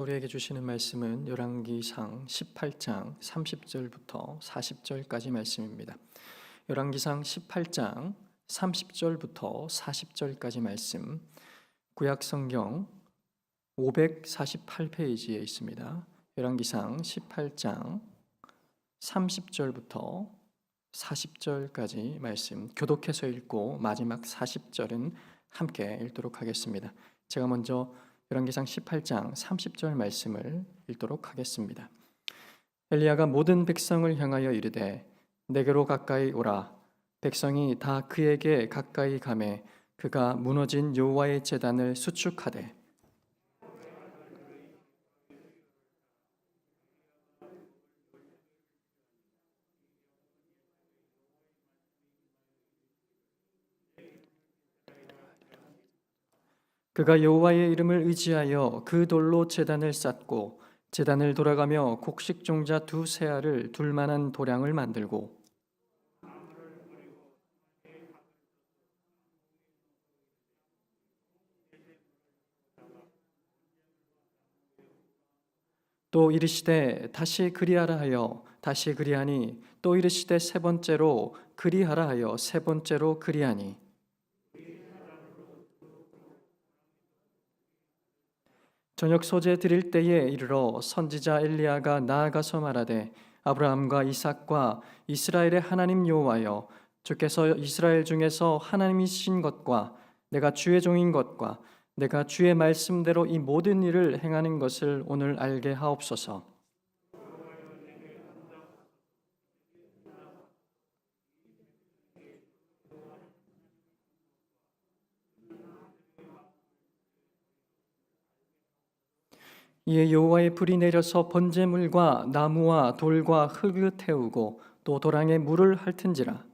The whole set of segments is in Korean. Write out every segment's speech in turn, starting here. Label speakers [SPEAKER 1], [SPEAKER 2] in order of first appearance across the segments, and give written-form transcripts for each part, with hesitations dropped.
[SPEAKER 1] 우리에게 주시는 말씀은 열왕기상 18장 30절부터 40절까지 말씀입니다. 열왕기상 18장 30절부터 40절까지 말씀, 구약 성경 548페이지에 있습니다. 열왕기상 18장 30절부터 40절까지 말씀 교독해서 읽고 마지막 40절은 함께 읽도록 하겠습니다. 제가 먼저 열왕기상 18장 30절 말씀을 읽도록 하겠습니다. 엘리야가 모든 백성을 향하여 이르되 내게로 가까이 오라. 백성이 다 그에게 가까이 가매 그가 무너진 여호와의 제단을 수축하되 그가 여호와의 이름을 의지하여 그 돌로 제단을 쌓고 제단을 돌아가며 곡식 종자 두 세알을 둘 만한 도량을 만들고 또 이르시되 다시 그리하라 하여 다시 그리하니 또 이르시되 세 번째로 그리하라 하여 세 번째로 그리하니 저녁 소재 드릴 때에 이르러 선지자 엘리야가 나아가서 말하되 아브라함과 이삭과 이스라엘의 하나님 여호와여 주께서 이스라엘 중에서 하나님이신 것과 내가 주의 종인 것과 내가 주의 말씀대로 이 모든 일을 행하는 것을 오늘 알게 하옵소서. 이에 여호와의 불이 내려서 번제물과 나무와 돌과 흙을 태우고 또 도랑에 물을 핥은지라.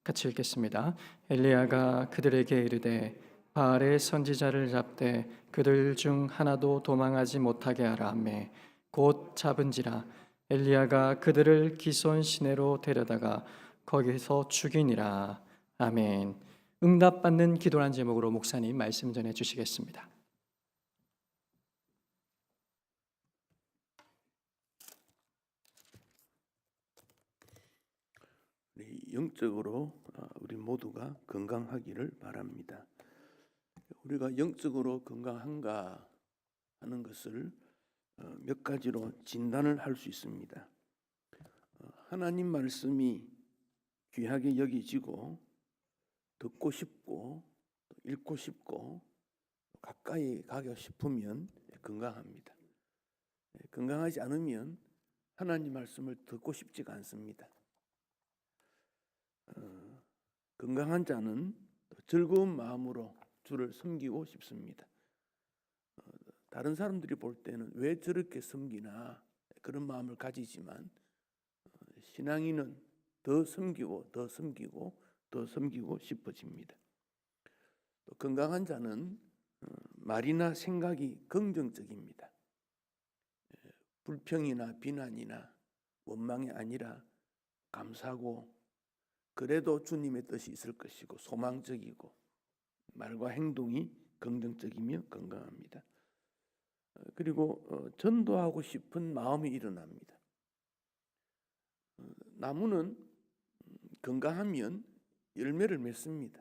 [SPEAKER 1] 같이 읽겠습니다. 엘리야가 그들에게 이르되 바알의 선지자를 잡되 그들 중 하나도 도망하지 못하게 하라 하매 곧 잡은지라. 엘리야가 그들을 기손 시내로 데려다가 거기서 죽이니라. 아멘. 응답받는 기도란 제목으로 목사님 말씀 전해 주시겠습니다.
[SPEAKER 2] 영적으로 우리 모두가 건강하기를 바랍니다. 우리가 영적으로 건강한가 하는 것을 몇 가지로 진단을 할 수 있습니다. 하나님 말씀이 귀하게 여기지고 듣고 싶고 읽고 싶고 가까이 가고 싶으면 건강합니다. 건강하지 않으면 하나님 말씀을 듣고 싶지가 않습니다. 건강한 자는 즐거운 마음으로 주를 섬기고 싶습니다. 다른 사람들이 볼 때는 왜 저렇게 섬기나 그런 마음을 가지지만 신앙인은 더 섬기고 더 섬기고 더 섬기고 싶어집니다. 또 건강한 자는 말이나 생각이 긍정적입니다. 불평이나 비난이나 원망이 아니라 감사하고 그래도 주님의 뜻이 있을 것이고 소망적이고 말과 행동이 긍정적이며 건강합니다. 그리고 전도하고 싶은 마음이 일어납니다. 나무는 건강하면 열매를 맺습니다.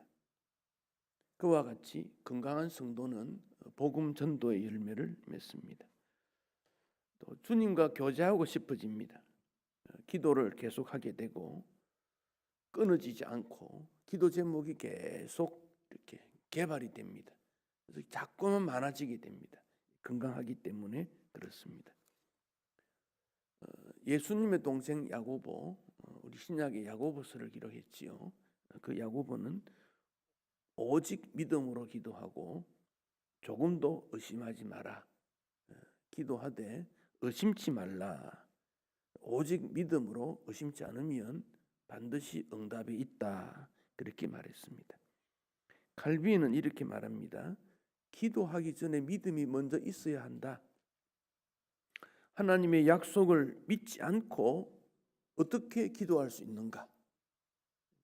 [SPEAKER 2] 그와 같이 건강한 성도는 복음 전도의 열매를 맺습니다. 또 주님과 교제하고 싶어집니다. 기도를 계속하게 되고 끊어지지 않고 기도 제목이 계속 이렇게 개발이 됩니다. 그래서 자꾸만 많아지게 됩니다. 건강하기 때문에 그렇습니다. 예수님의 동생 야고보, 우리 신약의 야고보서를 기록했지요. 그 야고보는 오직 믿음으로 기도하고 조금도 의심하지 마라. 기도하되 의심치 말라. 오직 믿음으로 의심치 않으면 반드시 응답이 있다. 그렇게 말했습니다. 칼빈은 이렇게 말합니다. 기도하기 전에 믿음이 먼저 있어야 한다. 하나님의 약속을 믿지 않고 어떻게 기도할 수 있는가?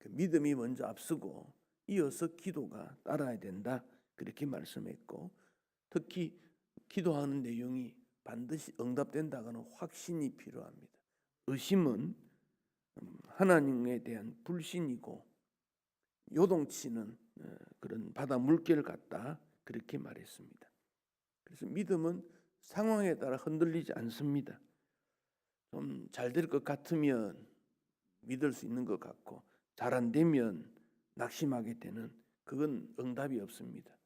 [SPEAKER 2] 그 믿음이 먼저 앞서고 이어서 기도가 따라야 된다, 그렇게 말씀했고, 특히 기도하는 내용이 반드시 응답된다고는 확신이 필요합니다. 의심은 하나님에 대한 불신이고 요동치는 그런 바다 물결 같다, 그렇게 말했습니다. 그래서 믿음은 상황에 따라 흔들리지 않습니다. 좀 잘 될 것 같으면 믿을 수 있는 것 같고, 잘 안 되면 낙심하게 되는, 그건 응답이 없습니다.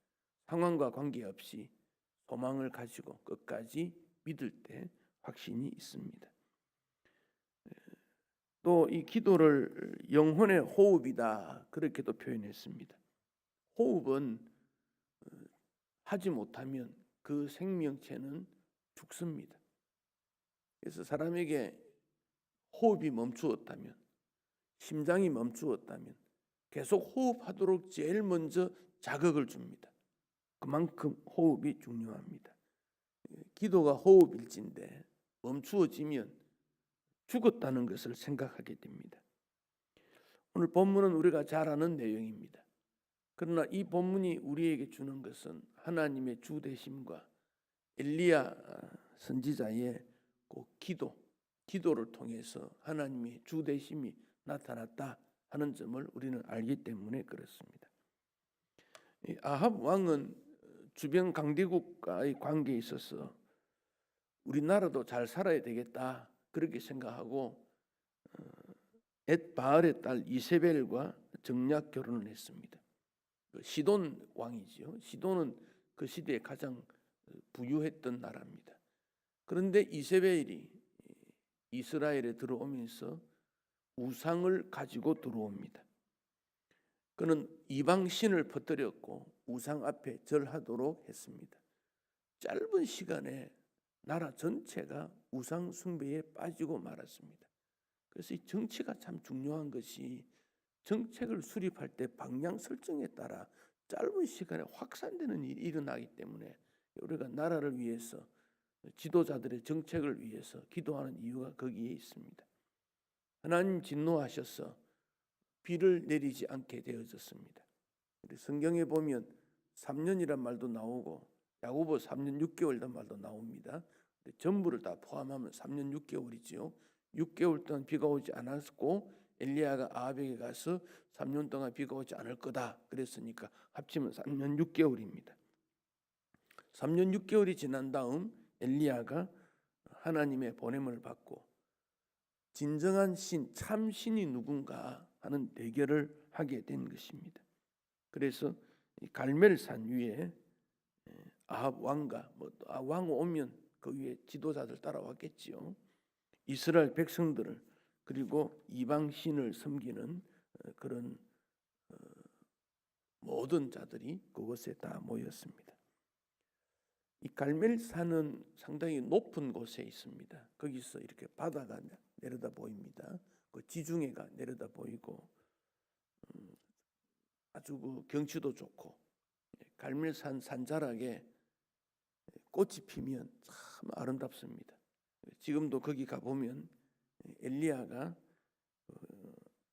[SPEAKER 2] 상황과 관계없이 소망을 가지고 끝까지 믿을 때 확신이 있습니다. 또 이 기도를 영혼의 호흡이다, 그렇게도 표현했습니다. 호흡은 하지 못하면 그 생명체는 죽습니다. 그래서 사람에게 호흡이 멈추었다면, 심장이 멈추었다면 계속 호흡하도록 제일 먼저 자극을 줍니다. 그만큼 호흡이 중요합니다. 기도가 호흡일진데 멈추어지면 죽었다는 것을 생각하게 됩니다. 오늘 본문은 우리가 잘 아는 내용입니다. 그러나 이 본문이 우리에게 주는 것은 하나님의 주되심과 엘리야 선지자의 그 기도를 통해서 하나님의 주되심이 나타났다 하는 점을 우리는 알기 때문에 그렇습니다. 아합 왕은 주변 강대국과의 관계에 있어서 우리나라도 잘 살아야 되겠다, 그렇게 생각하고 엣바알의 딸 이세벨과 정략 결혼을 했습니다. 시돈 왕이지요. 시돈은 그 시대에 가장 부유했던 나라입니다. 그런데 이세벨이 이스라엘에 들어오면서 우상을 가지고 들어옵니다. 그는 이방 신을 퍼뜨렸고 우상 앞에 절하도록 했습니다. 짧은 시간에 나라 전체가 우상 숭배에 빠지고 말았습니다. 그래서 이 정치가 참 중요한 것이, 정책을 수립할 때 방향 설정에 따라 짧은 시간에 확산되는 일이 일어나기 때문에 우리가 나라를 위해서, 지도자들의 정책을 위해서 기도하는 이유가 거기에 있습니다. 하나님 진노하셔서 비를 내리지 않게 되어졌습니다. 성경에 보면 3년이란 말도 나오고 야고보 3년 6개월이란 말도 나옵니다. 전부를 다 포함하면 3년 6개월이지요. 6개월 동안 비가 오지 않았고 엘리야가 아합에게 가서 3년 동안 비가 오지 않을 거다 그랬으니까 합치면 3년 6개월입니다. 3년 6개월이 지난 다음 엘리야가 하나님의 보냄을 받고 진정한 신, 참 신이 누군가 하는 대결을 하게 된 것입니다. 그래서 갈멜산 위에 아합 왕과 왕 오면 그 위에 지도자들 따라왔겠지요. 이스라엘 백성들을, 그리고 이방 신을 섬기는 그런 모든 자들이 그곳에 다 모였습니다. 이 갈멜산은 상당히 높은 곳에 있습니다. 거기서 이렇게 바다가 내려다 보입니다. 그 지중해가 내려다 보이고 아주 그 경치도 좋고, 갈멜산 산자락에 꽃이 피면 참 아름답습니다. 지금도 거기 가보면 엘리야가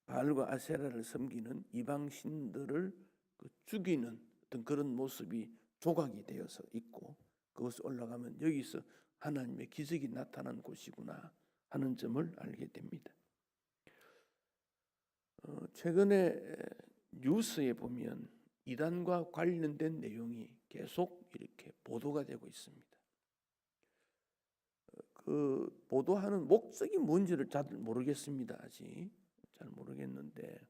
[SPEAKER 2] 바알과 아세라를 섬기는 이방 신들을 죽이는 어떤 그런 모습이 조각이 되어서 있고, 그것을 올라가면 여기서 하나님의 기적이 나타난 곳이구나 하는 점을 알게 됩니다. 최근에 뉴스에 보면 이단과 관련된 내용이 계속 이렇게 보도가 되고 있습니다. 그 보도하는 목적이 뭔지를 잘 모르겠습니다. 아직 잘 모르겠는데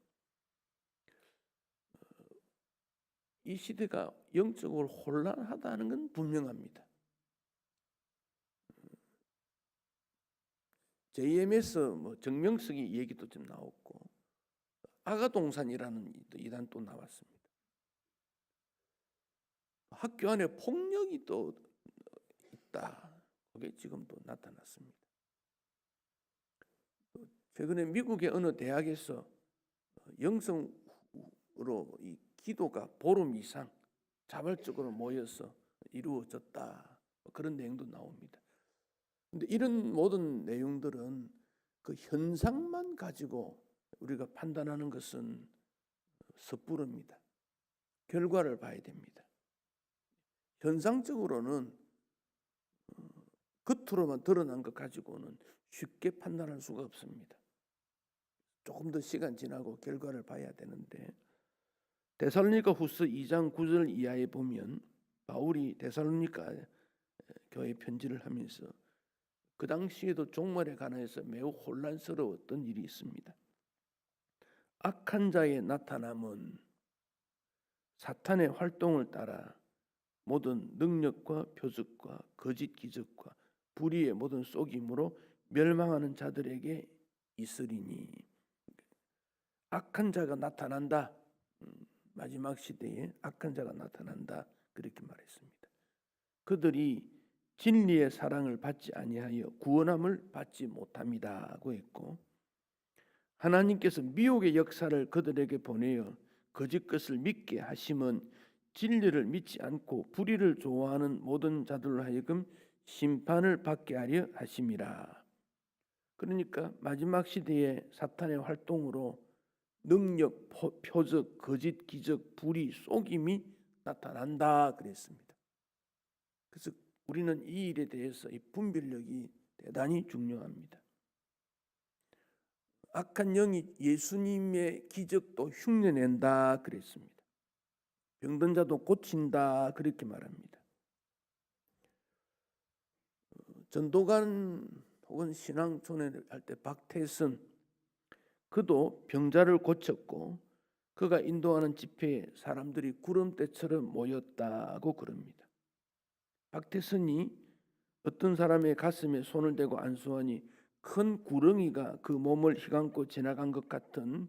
[SPEAKER 2] 이 시대가 영적으로 혼란하다는 건 분명합니다. JMS 정명석이 얘기도 좀 나왔고, 아가동산이라는 이단 또 나왔습니다. 학교 안에 폭력이 또 있다, 그게 지금 또 나타났습니다. 최근에 미국의 어느 대학에서 영성으로 이 기도가 보름 이상 자발적으로 모여서 이루어졌다, 그런 내용도 나옵니다. 그런데 이런 모든 내용들은 그 현상만 가지고 우리가 판단하는 것은 섣부릅니다. 결과를 봐야 됩니다. 현상적으로는 겉으로만 드러난 것 가지고는 쉽게 판단할 수가 없습니다. 조금 더 시간 지나고 결과를 봐야 되는데, 데살로니가 후서 2장 9절 이하에 보면 바울이 데살로니가 교회 편지를 하면서 그 당시에도 종말에 관해서 매우 혼란스러웠던 일이 있습니다. 악한 자의 나타남은 사탄의 활동을 따라 모든 능력과 표적과 거짓 기적과 불의의 모든 속임으로 멸망하는 자들에게 있으리니, 악한 자가 나타난다. 마지막 시대에 악한 자가 나타난다, 그렇게 말했습니다. 그들이 진리의 사랑을 받지 아니하여 구원함을 받지 못합니다고 했고, 하나님께서 미혹의 역사를 그들에게 보내어 거짓 것을 믿게 하심은 진리를 믿지 않고 불의를 좋아하는 모든 자들로 하여금 심판을 받게 하려 하심이라. 그러니까 마지막 시대에 사탄의 활동으로 능력, 표적, 거짓, 기적, 불의, 속임이 나타난다 그랬습니다. 그래서 우리는 이 일에 대해서 이 분별력이 대단히 중요합니다. 악한 영이 예수님의 기적도 흉내낸다 그랬습니다. 병든 자도 고친다 그렇게 말합니다. 전도관 혹은 신앙촌회를 할 때 박태선, 그도 병자를 고쳤고 그가 인도하는 집회에 사람들이 구름대처럼 모였다고 그럽니다. 박태선이 어떤 사람의 가슴에 손을 대고 안수하니 큰 구렁이가 그 몸을 휘감고 지나간 것 같은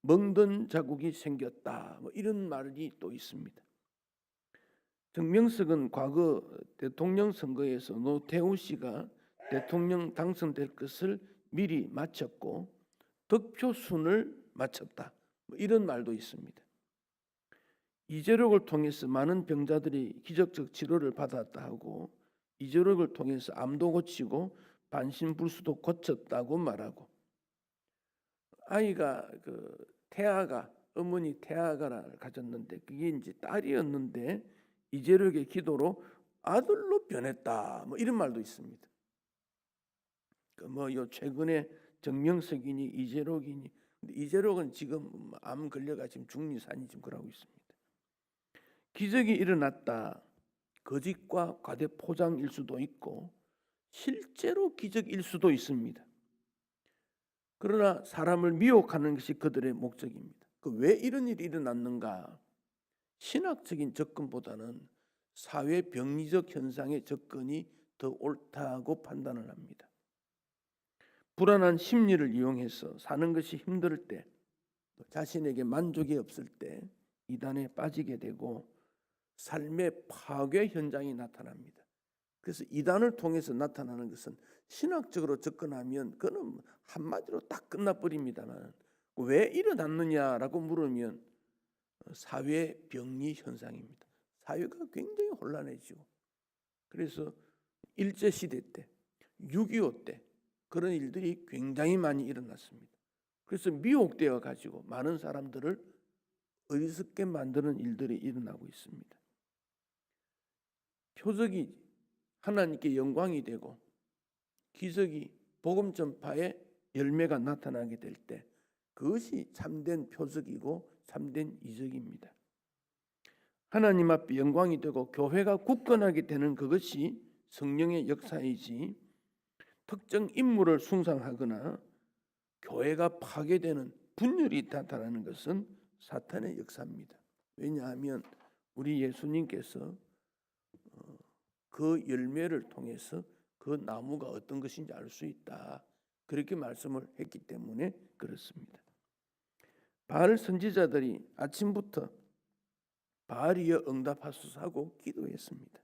[SPEAKER 2] 멍든 자국이 생겼다, 이런 말이 또 있습니다. 정명석은 과거 대통령 선거에서 노태우 씨가 대통령 당선될 것을 미리 맞췄고 득표순을 맞췄다, 이런 말도 있습니다. 이재력을 통해서 많은 병자들이 기적적 치료를 받았다 하고, 이재력을 통해서 암도 고치고 반신불수도 고쳤다고 말하고, 아이가 태아가, 어머니 태아가를 가졌는데 그게 이제 딸이었는데 이재력의 기도로 아들로 변했다, 이런 말도 있습니다. 요 최근에 정명석이니 이재력이니, 이재력은 지금 암 걸려가 지금 중리산이 지금 그러고 있습니다. 기적이 일어났다. 거짓과 과대 포장일 수도 있고 실제로 기적일 수도 있습니다. 그러나 사람을 미혹하는 것이 그들의 목적입니다. 왜 이런 일이 일어났는가? 신학적인 접근보다는 사회 병리적 현상의 접근이 더 옳다고 판단을 합니다. 불안한 심리를 이용해서 사는 것이 힘들 때, 자신에게 만족이 없을 때 이단에 빠지게 되고 삶의 파괴 현장이 나타납니다. 그래서 이단을 통해서 나타나는 것은 신학적으로 접근하면 그는 한마디로 딱 끝나버립니다만, 왜 일어났느냐라고 물으면 사회 병리 현상입니다. 사회가 굉장히 혼란해지고, 그래서 일제시대 때, 6.25 때 그런 일들이 굉장히 많이 일어났습니다. 그래서 미혹되어 가지고 많은 사람들을 어리석게 만드는 일들이 일어나고 있습니다. 표적이 하나님께 영광이 되고 기적이 복음 전파의 열매가 나타나게 될 때 그것이 참된 표적이고 참된 이적입니다. 하나님 앞에 영광이 되고 교회가 굳건하게 되는 그것이 성령의 역사이지, 특정 인물을 숭상하거나 교회가 파괴되는 분열이 나타나는 것은 사탄의 역사입니다. 왜냐하면 우리 예수님께서 그 열매를 통해서 그 나무가 어떤 것인지 알 수 있다, 그렇게 말씀을 했기 때문에 그렇습니다. 바알 선지자들이 아침부터 바알이여 응답하소서 하고 기도했습니다.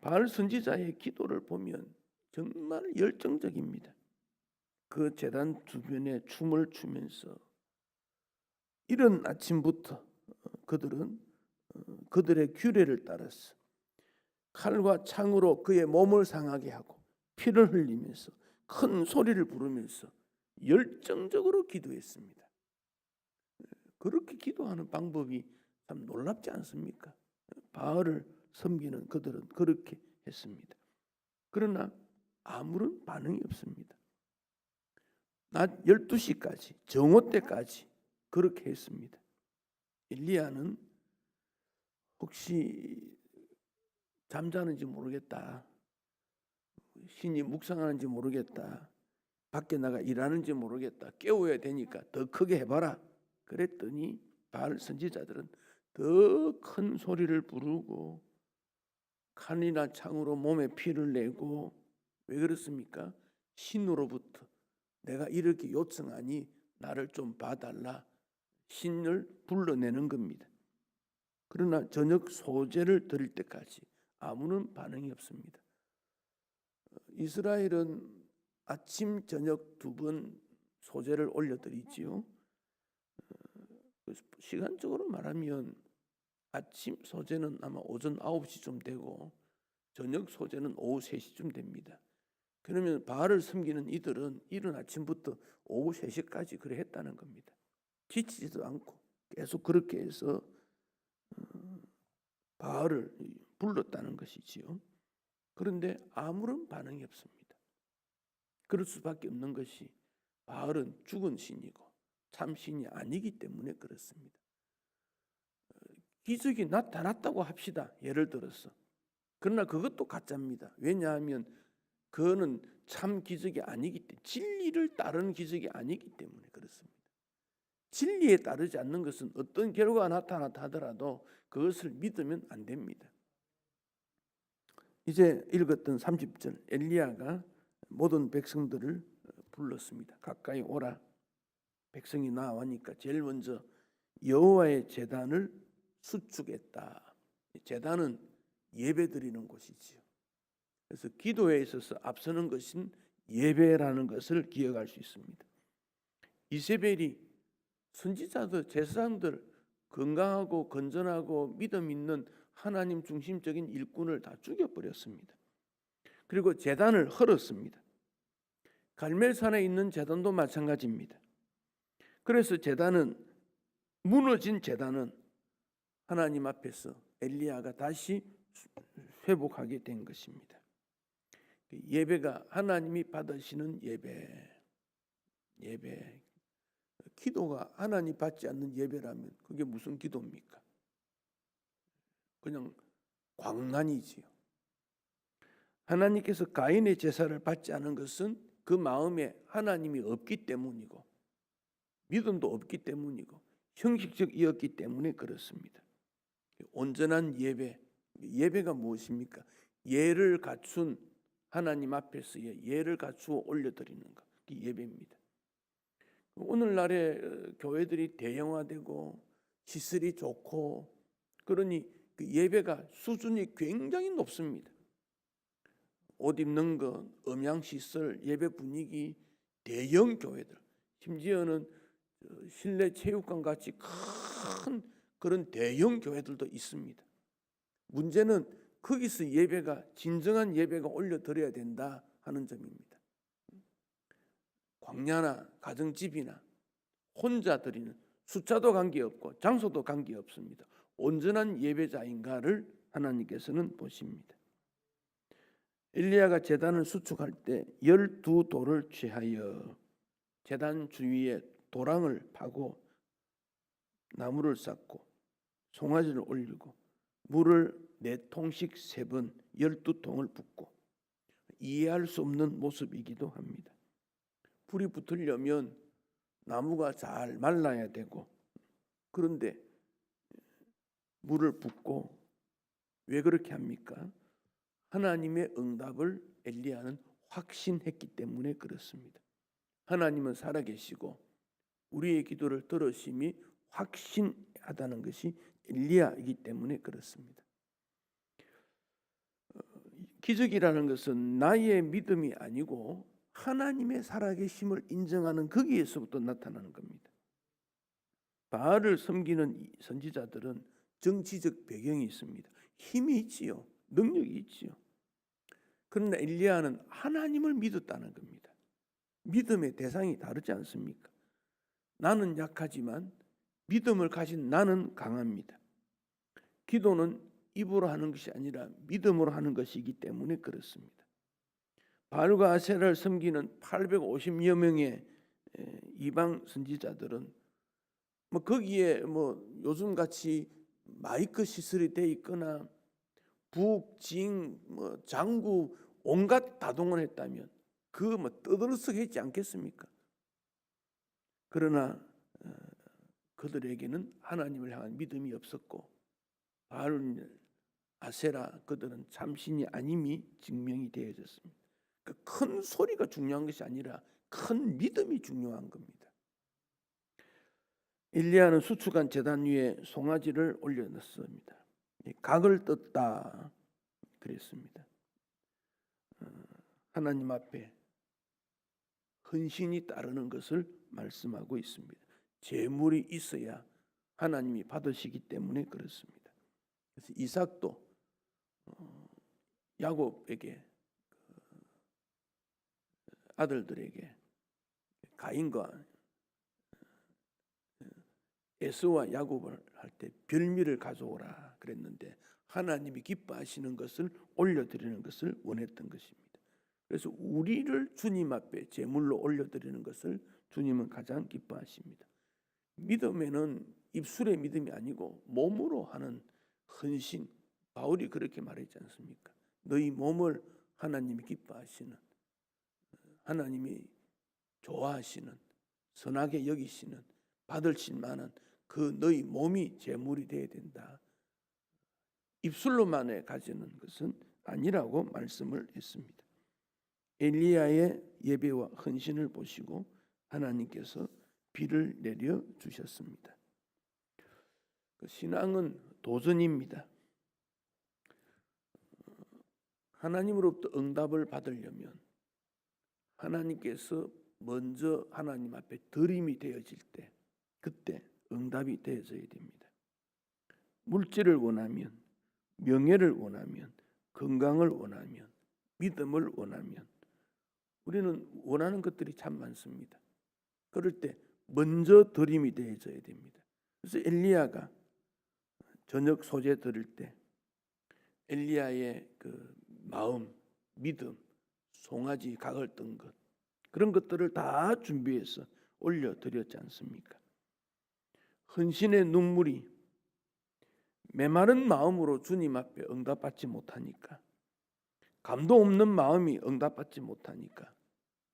[SPEAKER 2] 바알 선지자의 기도를 보면 정말 열정적입니다. 그 제단 주변에 춤을 추면서 이른 아침부터 그들은 그들의 규례를 따라서 칼과 창으로 그의 몸을 상하게 하고 피를 흘리면서 큰 소리를 부르면서 열정적으로 기도했습니다. 그렇게 기도하는 방법이 참 놀랍지 않습니까? 바알을 섬기는 그들은 그렇게 했습니다. 그러나 아무런 반응이 없습니다. 낮 12시까지 정오 때까지 그렇게 했습니다. 엘리야는 혹시 잠자는지 모르겠다, 신이 묵상하는지 모르겠다, 밖에 나가 일하는지 모르겠다, 깨워야 되니까 더 크게 해봐라 그랬더니 바알 선지자들은 더 큰 소리를 부르고 칼이나 창으로 몸에 피를 내고, 왜 그렇습니까? 신으로부터 내가 이렇게 요청하니 나를 좀 봐달라, 신을 불러내는 겁니다. 그러나 저녁 소제를 드릴 때까지 아무런 반응이 없습니다. 이스라엘은 아침 저녁 두 번 소제를 올려드리지요. 시간적으로 말하면 아침 소제는 아마 오전 9시쯤 되고 저녁 소제는 오후 3시쯤 됩니다. 그러면 바알을 섬기는 이들은 이른 아침부터 오후 3시까지 그래 했다는 겁니다. 지치지도 않고 계속 그렇게 해서 바알을 불렀다는 것이지요. 그런데 아무런 반응이 없습니다. 그럴 수밖에 없는 것이 바알은 죽은 신이고 참 신이 아니기 때문에 그렇습니다. 기적이 나타났다고 합시다. 예를 들어서. 그러나 그것도 가짜입니다. 왜냐하면 그거는 참 기적이 아니기 때문에, 진리를 따르는 기적이 아니기 때문에 그렇습니다. 진리에 따르지 않는 것은 어떤 결과가 나타났다 하더라도 그것을 믿으면 안 됩니다. 이제 읽었던 30절, 엘리야가 모든 백성들을 불렀습니다. 가까이 오라. 백성이 나와니까 제일 먼저 여호와의 제단을 수축했다. 제단은 예배드리는 곳이지요. 그래서 기도에 있어서 앞서는 것은 예배라는 것을 기억할 수 있습니다. 이세벨이 선지자들, 제사장들, 건강하고 건전하고 믿음 있는 하나님 중심적인 일꾼을 다 죽여버렸습니다. 그리고 제단을 헐었습니다. 갈멜산에 있는 제단도 마찬가지입니다. 그래서 제단은, 무너진 제단은 하나님 앞에서 엘리야가 다시 회복하게 된 것입니다. 예배가 하나님이 받으시는 예배, 기도가 하나님 받지 않는 예배라면 그게 무슨 기도입니까? 그냥 광란이지요. 하나님께서 가인의 제사를 받지 않은 것은 그 마음에 하나님이 없기 때문이고 믿음도 없기 때문이고 형식적이었기 때문에 그렇습니다. 온전한 예배가 무엇입니까? 예를 갖춘 하나님 앞에서의 예를 갖추어 올려드리는 것, 그게 예배입니다. 오늘날의 교회들이 대형화되고 시설이 좋고 그러니 그 예배가 수준이 굉장히 높습니다. 옷 입는 것, 음향시설, 예배 분위기, 대형 교회들, 심지어는 실내 체육관 같이 큰 그런 대형 교회들도 있습니다. 문제는 거기서 예배가, 진정한 예배가 올려드려야 된다 하는 점입니다. 광야나 가정집이나 혼자 드리는, 숫자도 관계없고 장소도 관계없습니다. 온전한 예배자인가를 하나님께서는 보십니다. 엘리야가 제단을 수축할 때 12돌을 취하여 제단 주위에 도랑을 파고 나무를 쌓고 송아지를 올리고 물을 4통씩 3번 12통을 붓고, 이해할 수 없는 모습이기도 합니다. 불이 붙으려면 나무가 잘 말라야 되고, 그런데 물을 붓고 왜 그렇게 합니까? 하나님의 응답을 엘리야는 확신했기 때문에 그렇습니다. 하나님은 살아계시고 우리의 기도를 들으심이 확신하다는 것이 엘리야이기 때문에 그렇습니다. 기적이라는 것은 나의 믿음이 아니고 하나님의 살아계심을 인정하는 거기에서부터 나타나는 겁니다. 바알을 섬기는 선지자들은 정치적 배경이 있습니다. 힘이 있지요. 능력이 있지요. 그러나 엘리야는 하나님을 믿었다는 겁니다. 믿음의 대상이 다르지 않습니까? 나는 약하지만 믿음을 가진 나는 강합니다. 기도는 입으로 하는 것이 아니라 믿음으로 하는 것이기 때문에 그렇습니다. 바알과 아세라를 섬기는 850여 명의 이방 선지자들은 거기에 요즘 같이 마이크 시설이 돼 있거나 북, 징, 장구 온갖 다 동원했다면 떠들썩했지 않겠습니까? 그러나 그들에게는 하나님을 향한 믿음이 없었고 바알, 아세라 그들은 참신이 아님이 증명이 되어졌습니다. 그 큰 소리가 중요한 것이 아니라 큰 믿음이 중요한 겁니다. 엘리야는 수축한 제단 위에 송아지를 올려놨습니다. 각을 떴다 그랬습니다. 하나님 앞에 헌신이 따르는 것을 말씀하고 있습니다. 제물이 있어야 하나님이 받으시기 때문에 그렇습니다. 그래서 이삭도 야곱에게 아들들에게 가인과 에서와 야곱을 할 때 별미를 가져오라 그랬는데 하나님이 기뻐하시는 것을 올려드리는 것을 원했던 것입니다. 그래서 우리를 주님 앞에 제물로 올려드리는 것을 주님은 가장 기뻐하십니다. 믿음에는 입술의 믿음이 아니고 몸으로 하는 헌신, 바울이 그렇게 말했지 않습니까? 너희 몸을 하나님이 기뻐하시는, 하나님이 좋아하시는, 선하게 여기시는, 받으실 만한 그 너희 몸이 제물이 되어야 된다. 입술로만에 가지는 것은 아니라고 말씀을 했습니다. 엘리야의 예배와 헌신을 보시고 하나님께서 비를 내려 주셨습니다. 신앙은 도전입니다. 하나님으로부터 응답을 받으려면 하나님께서 먼저 하나님 앞에 드림이 되어질 때 그때 응답이 되어져야 됩니다. 물질을 원하면, 명예를 원하면, 건강을 원하면, 믿음을 원하면 우리는 원하는 것들이 참 많습니다. 그럴 때 먼저 드림이 되어져야 됩니다. 그래서 엘리야가 저녁 소재 들을 때 엘리야의 그 마음, 믿음, 송아지 각을 뜬 것 그런 것들을 다 준비해서 올려드렸지 않습니까? 헌신의 눈물이 메마른 마음으로 주님 앞에 응답받지 못하니까, 감동 없는 마음이 응답받지 못하니까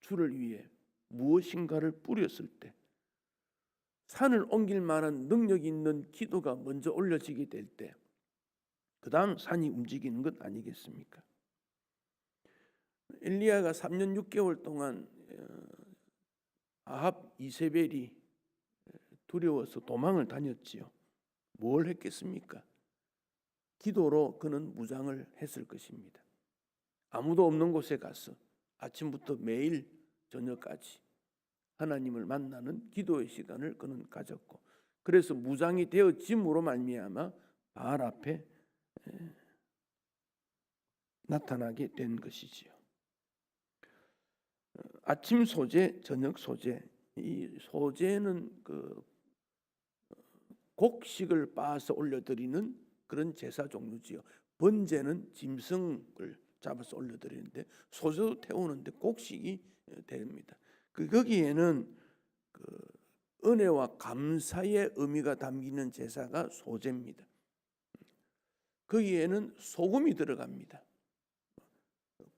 [SPEAKER 2] 주를 위해 무엇인가를 뿌렸을 때 산을 옮길 만한 능력 있는 기도가 먼저 올려지게 될 때 그 다음 산이 움직이는 것 아니겠습니까? 엘리야가 3년 6개월 동안 아합 이세벨이 두려워서 도망을 다녔지요. 뭘 했겠습니까? 기도로 그는 무장을 했을 것입니다. 아무도 없는 곳에 가서 아침부터 매일 저녁까지 하나님을 만나는 기도의 시간을 그는 가졌고, 그래서 무장이 되어짐으로 말미암아 바알 앞에 나타나게 된 것이지요. 아침 소재, 저녁 소재, 이 소재는 그 곡식을 빻아서 올려드리는 그런 제사 종류지요. 번제는 짐승을 잡아서 올려드리는데 소재도 태우는데 곡식이 됩니다. 거기에는 그 은혜와 감사의 의미가 담기는 제사가 소제입니다. 거기에는 소금이 들어갑니다.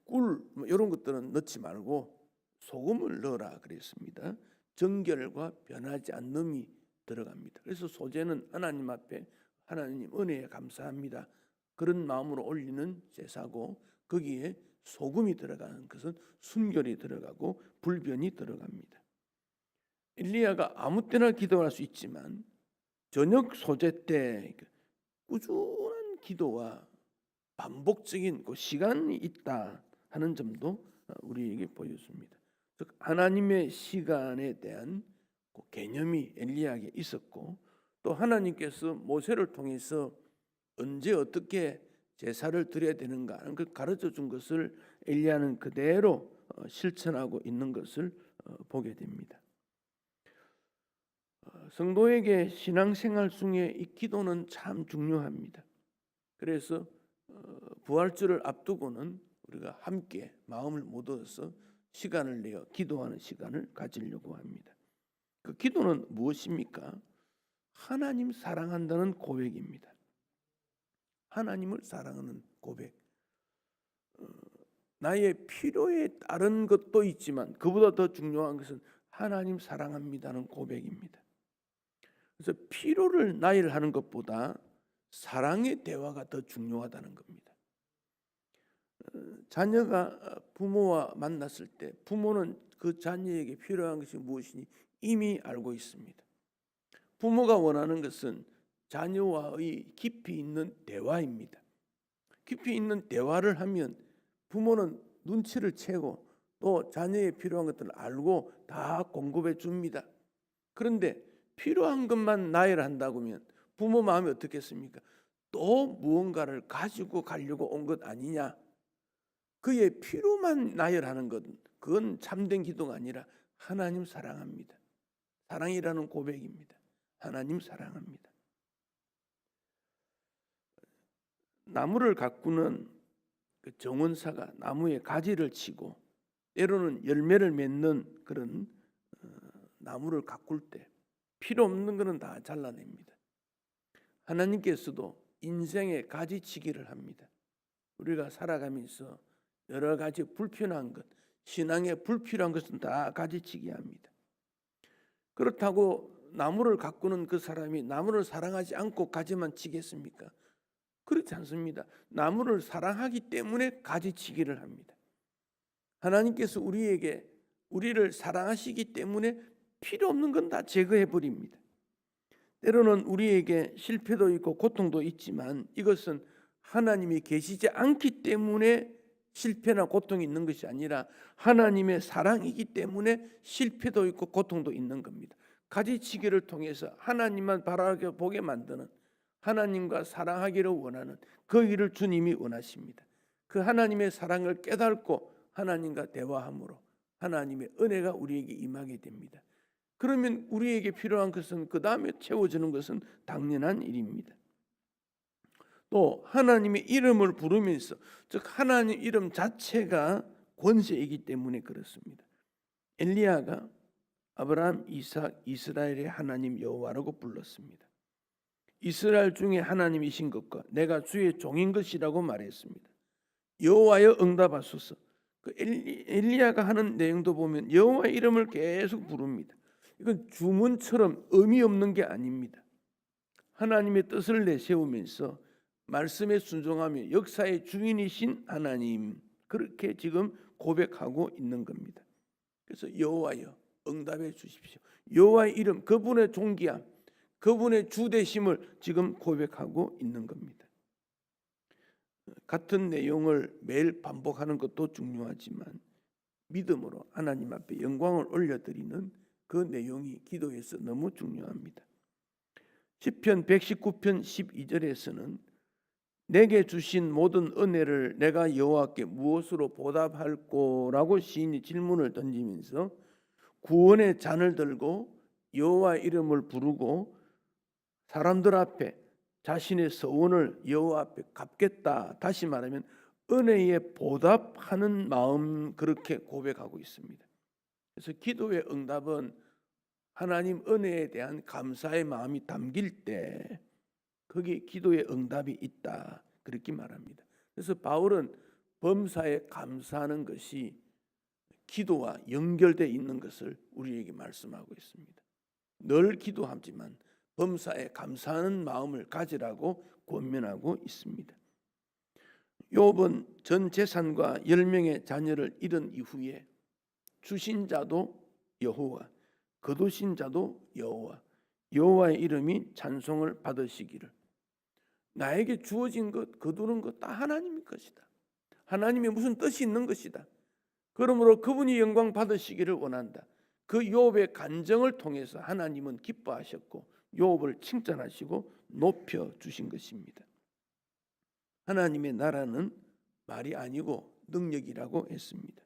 [SPEAKER 2] 꿀 이런 것들은 넣지 말고 소금을 넣으라 그랬습니다. 정결과 변하지 않음이 들어갑니다. 그래서 소제는 하나님 앞에 하나님 은혜에 감사합니다 그런 마음으로 올리는 제사고, 거기에 소금이 들어가는 것은 순결이 들어가고 불변이 들어갑니다. 엘리야가 아무 때나 기도할 수 있지만 저녁 소제 때 꾸준한 기도와 반복적인 그 시간이 있다 하는 점도 우리에게 보여줍니다. 즉 하나님의 시간에 대한 그 개념이 엘리야에게 있었고, 또 하나님께서 모세를 통해서 언제 어떻게 제사를 드려야 되는가 하는 걸 가르쳐 준 것을 엘리야는 그대로 실천하고 있는 것을 보게 됩니다. 성도에게 신앙생활 중에 이 기도는 참 중요합니다. 그래서 부활주를 앞두고는 우리가 함께 마음을 모아서 시간을 내어 기도하는 시간을 가지려고 합니다. 그 기도는 무엇입니까? 하나님 사랑한다는 고백입니다. 하나님을 사랑하는 고백. 나의 필요에 따른 것도 있지만 그보다 더 중요한 것은 하나님 사랑합니다는 고백입니다. 그래서 필요를 나열하는 것보다 사랑의 대화가 더 중요하다는 겁니다. 자녀가 부모와 만났을 때 부모는 그 자녀에게 필요한 것이 무엇이니 이미 알고 있습니다. 부모가 원하는 것은 자녀와의 깊이 있는 대화입니다. 깊이 있는 대화를 하면 부모는 눈치를 채고 또 자녀의 필요한 것들을 알고 다 공급해 줍니다. 그런데 필요한 것만 나열한다고 하면 부모 마음이 어떻겠습니까? 또 무언가를 가지고 가려고 온 것 아니냐? 그의 필요만 나열하는 것은 그건 참된 기도가 아니라 하나님 사랑합니다. 사랑이라는 고백입니다. 하나님 사랑합니다. 나무를 가꾸는 그 정원사가 나무에 가지를 치고 때로는 열매를 맺는 그런 나무를 가꿀 때 필요 없는 것은 다 잘라냅니다. 하나님께서도 인생의 가지치기를 합니다. 우리가 살아가면서 여러 가지 불편한 것, 신앙에 불필요한 것은 다 가지치기 합니다. 그렇다고 나무를 가꾸는 그 사람이 나무를 사랑하지 않고 가지만 치겠습니까? 그렇지 않습니다. 나무를 사랑하기 때문에 가지치기를 합니다. 하나님께서 우리를 사랑하시기 때문에 필요 없는 건 다 제거해 버립니다. 때로는 우리에게 실패도 있고 고통도 있지만 이것은 하나님이 계시지 않기 때문에 실패나 고통이 있는 것이 아니라 하나님의 사랑이기 때문에 실패도 있고 고통도 있는 겁니다. 가지치기를 통해서 하나님만 바라보게 만드는, 하나님과 사랑하기를 원하는 그 일을 주님이 원하십니다. 그 하나님의 사랑을 깨닫고 하나님과 대화함으로 하나님의 은혜가 우리에게 임하게 됩니다. 그러면 우리에게 필요한 것은 그 다음에 채워주는 것은 당연한 일입니다. 또 하나님의 이름을 부르면서, 즉 하나님 이름 자체가 권세이기 때문에 그렇습니다. 엘리야가 아브라함, 이삭, 이스라엘의 하나님 여호와라고 불렀습니다. 이스라엘 중에 하나님이신 것과 내가 주의 종인 것이라고 말했습니다. 여호와여 응답하소서. 그 엘리야가 하는 내용도 보면 여호와의 이름을 계속 부릅니다. 이건 주문처럼 의미 없는 게 아닙니다. 하나님의 뜻을 내세우면서 말씀에 순종하며 역사의 주인이신 하나님, 그렇게 지금 고백하고 있는 겁니다. 그래서 여호와여 응답해 주십시오. 여호와의 이름, 그분의 존귀함, 그분의 주되심을 지금 고백하고 있는 겁니다. 같은 내용을 매일 반복하는 것도 중요하지만 믿음으로 하나님 앞에 영광을 올려드리는 그 내용이 기도에서 너무 중요합니다. 시편 119편 12절에서는 내게 주신 모든 은혜를 내가 여호와께 무엇으로 보답할꼬라고 시인이 질문을 던지면서 구원의 잔을 들고 여호와의 이름을 부르고 사람들 앞에 자신의 서원을 여호와 앞에 갚겠다, 다시 말하면 은혜에 보답하는 마음, 그렇게 고백하고 있습니다. 그래서 기도의 응답은 하나님 은혜에 대한 감사의 마음이 담길 때 거기에 기도의 응답이 있다, 그렇게 말합니다. 그래서 바울은 범사에 감사하는 것이 기도와 연결되어 있는 것을 우리에게 말씀하고 있습니다. 늘 기도하지만 범사에 감사하는 마음을 가지라고 권면하고 있습니다. 욥은 전 재산과 10명의 자녀를 잃은 이후에 주신 자도 여호와, 거두신 자도 여호와, 여호와의 이름이 찬송을 받으시기를. 나에게 주어진 것, 거두는 것 다 하나님의 것이다. 하나님의 무슨 뜻이 있는 것이다. 그러므로 그분이 영광 받으시기를 원한다. 그 욥의 간정을 통해서 하나님은 기뻐하셨고 욥을 칭찬하시고 높여 주신 것입니다. 하나님의 나라는 말이 아니고 능력이라고 했습니다.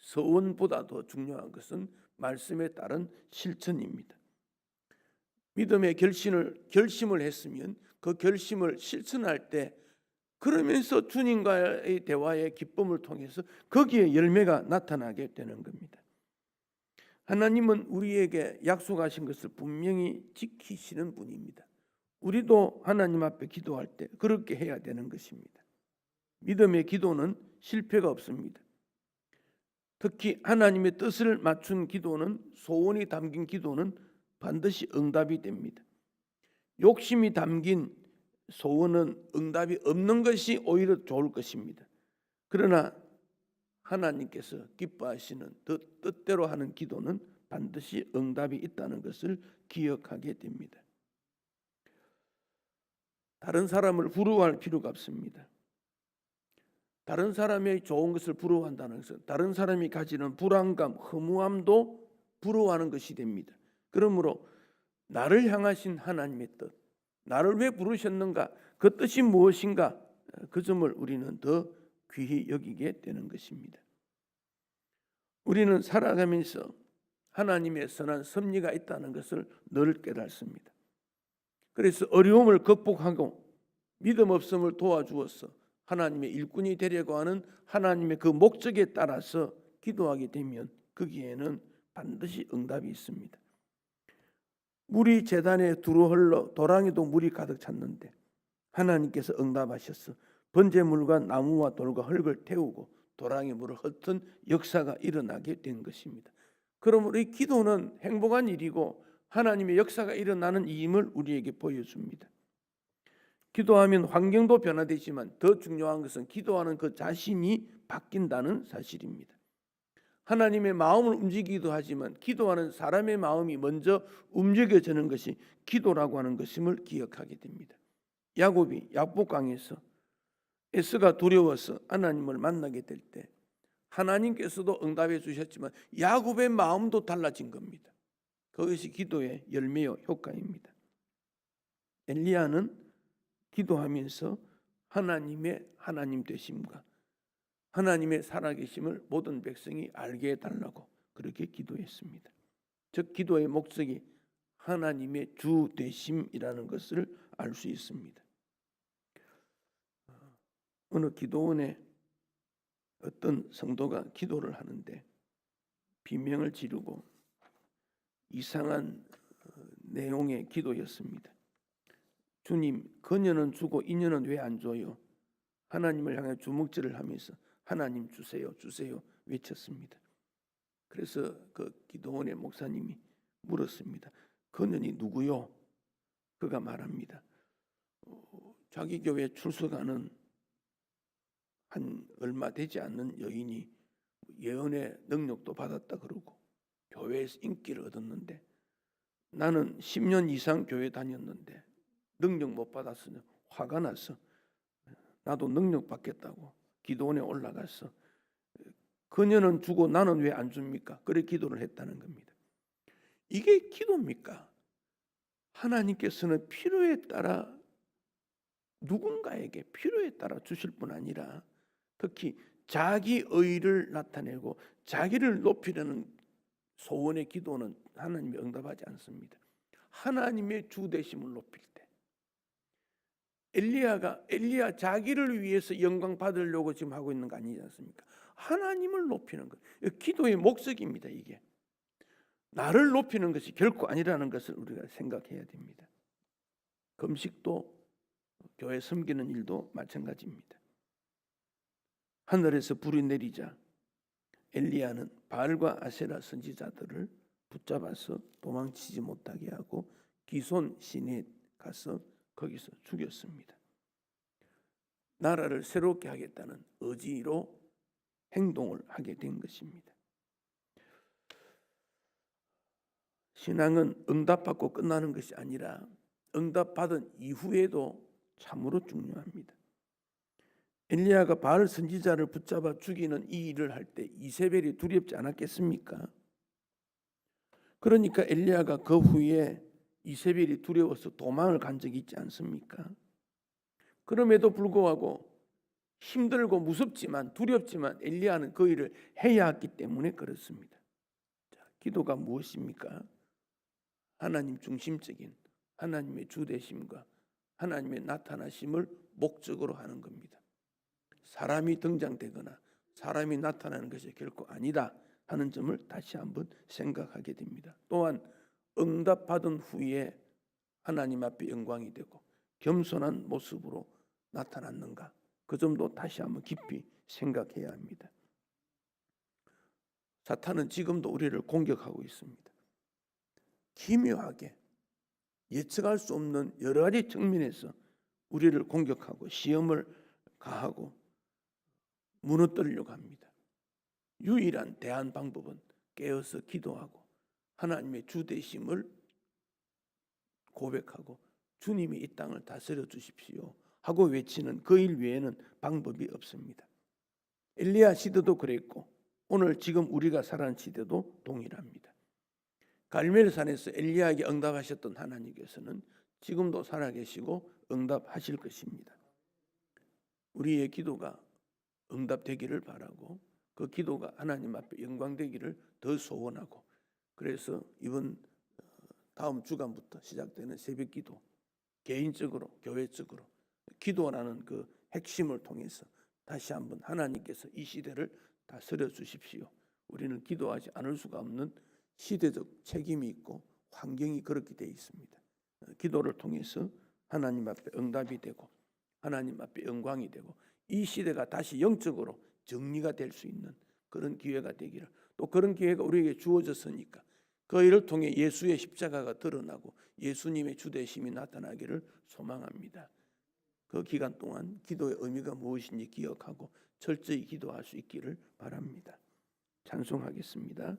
[SPEAKER 2] 서원보다 더 중요한 것은 말씀에 따른 실천입니다. 믿음의 결심을 했으면 그 결심을 실천할 때 그러면서 주님과의 대화의 기쁨을 통해서 거기에 열매가 나타나게 되는 겁니다. 하나님은 우리에게 약속하신 것을 분명히 지키시는 분입니다. 우리도 하나님 앞에 기도할 때 그렇게 해야 되는 것입니다. 믿음의 기도는 실패가 없습니다. 특히 하나님의 뜻을 맞춘 기도는, 소원이 담긴 기도는 반드시 응답이 됩니다. 욕심이 담긴 소원은 응답이 없는 것이 오히려 좋을 것입니다. 그러나 하나님께서 기뻐하시는 뜻대로 하는 기도는 반드시 응답이 있다는 것을 기억하게 됩니다. 다른 사람을 부러워할 필요가 없습니다. 다른 사람의 좋은 것을 부러워한다는 것은 다른 사람이 가지는 불안감, 허무함도 부러워하는 것이 됩니다. 그러므로 나를 향하신 하나님의 뜻, 나를 왜 부르셨는가, 그 뜻이 무엇인가, 그 점을 우리는 더 귀히 여기게 되는 것입니다. 우리는 살아가면서 하나님의 선한 섭리가 있다는 것을 늘 깨닫습니다. 그래서 어려움을 극복하고 믿음 없음을 도와주어서 하나님의 일꾼이 되려고 하는 하나님의 그 목적에 따라서 기도하게 되면 거기에는 반드시 응답이 있습니다. 물이 제단에 두루 흘러 도랑에도 물이 가득 찼는데 하나님께서 응답하셔서 번제물과 나무와 돌과 흙을 태우고 도랑에 물을 흩은 역사가 일어나게 된 것입니다. 그러므로 이 기도는 행복한 일이고 하나님의 역사가 일어나는 일임을 우리에게 보여줍니다. 기도하면 환경도 변화되지만 더 중요한 것은 기도하는 그 자신이 바뀐다는 사실입니다. 하나님의 마음을 움직이기도 하지만 기도하는 사람의 마음이 먼저 움직여지는 것이 기도라고 하는 것임을 기억하게 됩니다. 야곱이 야복강에서 에스가 두려워서 하나님을 만나게 될 때 하나님께서도 응답해 주셨지만 야곱의 마음도 달라진 겁니다. 그것이 기도의 열매요 효과입니다. 엘리야는 기도하면서 하나님의 하나님 되심과 하나님의 살아계심을 모든 백성이 알게 해달라고 그렇게 기도했습니다. 즉 기도의 목적이 하나님의 주 되심이라는 것을 알 수 있습니다. 어느 기도원에 어떤 성도가 기도를 하는데 비명을 지르고 이상한 내용의 기도였습니다. 주님, 그녀는 주고 이녀는 왜 안 줘요? 하나님을 향해 주먹질을 하면서 하나님 주세요, 주세요 외쳤습니다. 그래서 그 기도원의 목사님이 물었습니다. 그녀는 누구요? 그가 말합니다. 자기 교회 출석하는 한 얼마 되지 않는 여인이 예언의 능력도 받았다 그러고 교회에서 인기를 얻었는데 나는 10년 이상 교회 다녔는데 능력 못 받았으니 화가 나서 나도 능력 받겠다고 기도원에 올라가서 그녀는 주고 나는 왜 안 줍니까? 그래 기도를 했다는 겁니다. 이게 기도입니까? 하나님께서는 필요에 따라 누군가에게 필요에 따라 주실 뿐 아니라 특히 자기 의를 나타내고 자기를 높이려는 소원의 기도는 하나님이 응답하지 않습니다. 하나님의 주 되심을 높일 때 엘리야 자기를 위해서 영광 받으려고 지금 하고 있는 거 아니지 않습니까? 하나님을 높이는 것, 기도의 목적입니다. 이게 나를 높이는 것이 결코 아니라는 것을 우리가 생각해야 됩니다. 금식도 교회 섬기는 일도 마찬가지입니다. 하늘에서 불이 내리자 엘리야는 바알과 아세라 선지자들을 붙잡아서 도망치지 못하게 하고 기손 신에 가서 거기서 죽였습니다. 나라를 새롭게 하겠다는 의지로 행동을 하게 된 것입니다. 신앙은 응답받고 끝나는 것이 아니라 응답받은 이후에도 참으로 중요합니다. 엘리야가 바알 선지자를 붙잡아 죽이는 이 일을 할 때 이세벨이 두렵지 않았겠습니까? 그러니까 엘리야가 그 후에 이세벨이 두려워서 도망을 간 적이 있지 않습니까? 그럼에도 불구하고 힘들고 무섭지만 두렵지만 엘리야는 그 일을 해야 했기 때문에 그렇습니다. 자, 기도가 무엇입니까? 하나님 중심적인 하나님의 주되심과 하나님의 나타나심을 목적으로 하는 겁니다. 사람이 등장되거나 사람이 나타나는 것이 결코 아니다 하는 점을 다시 한번 생각하게 됩니다. 또한 응답받은 후에 하나님 앞에 영광이 되고 겸손한 모습으로 나타났는가, 그 점도 다시 한번 깊이 생각해야 합니다. 사탄은 지금도 우리를 공격하고 있습니다. 기묘하게 예측할 수 없는 여러 가지 측면에서 우리를 공격하고 시험을 가하고 무너뜨리려고 합니다. 유일한 대안 방법은 깨어서 기도하고 하나님의 주되심을 고백하고 주님이 이 땅을 다스려 주십시오 하고 외치는 그 일 외에는 방법이 없습니다. 엘리야 시대도 그랬고 오늘 지금 우리가 살아가는 시대도 동일합니다. 갈멜산에서 엘리야에게 응답하셨던 하나님께서는 지금도 살아계시고 응답하실 것입니다. 우리의 기도가 응답되기를 바라고 그 기도가 하나님 앞에 영광되기를 더 소원하고, 그래서 이번 다음 주간부터 시작되는 새벽기도, 개인적으로 교회적으로 기도라는 그 핵심을 통해서 다시 한번 하나님께서 이 시대를 다스려 주십시오. 우리는 기도하지 않을 수가 없는 시대적 책임이 있고 환경이 그렇게 되어 있습니다. 기도를 통해서 하나님 앞에 응답이 되고 하나님 앞에 영광이 되고 이 시대가 다시 영적으로 정리가 될 수 있는 그런 기회가 되기를, 또 그런 기회가 우리에게 주어졌으니까 그 일을 통해 예수의 십자가가 드러나고 예수님의 주되심이 나타나기를 소망합니다. 그 기간 동안 기도의 의미가 무엇인지 기억하고 철저히 기도할 수 있기를 바랍니다. 찬송하겠습니다.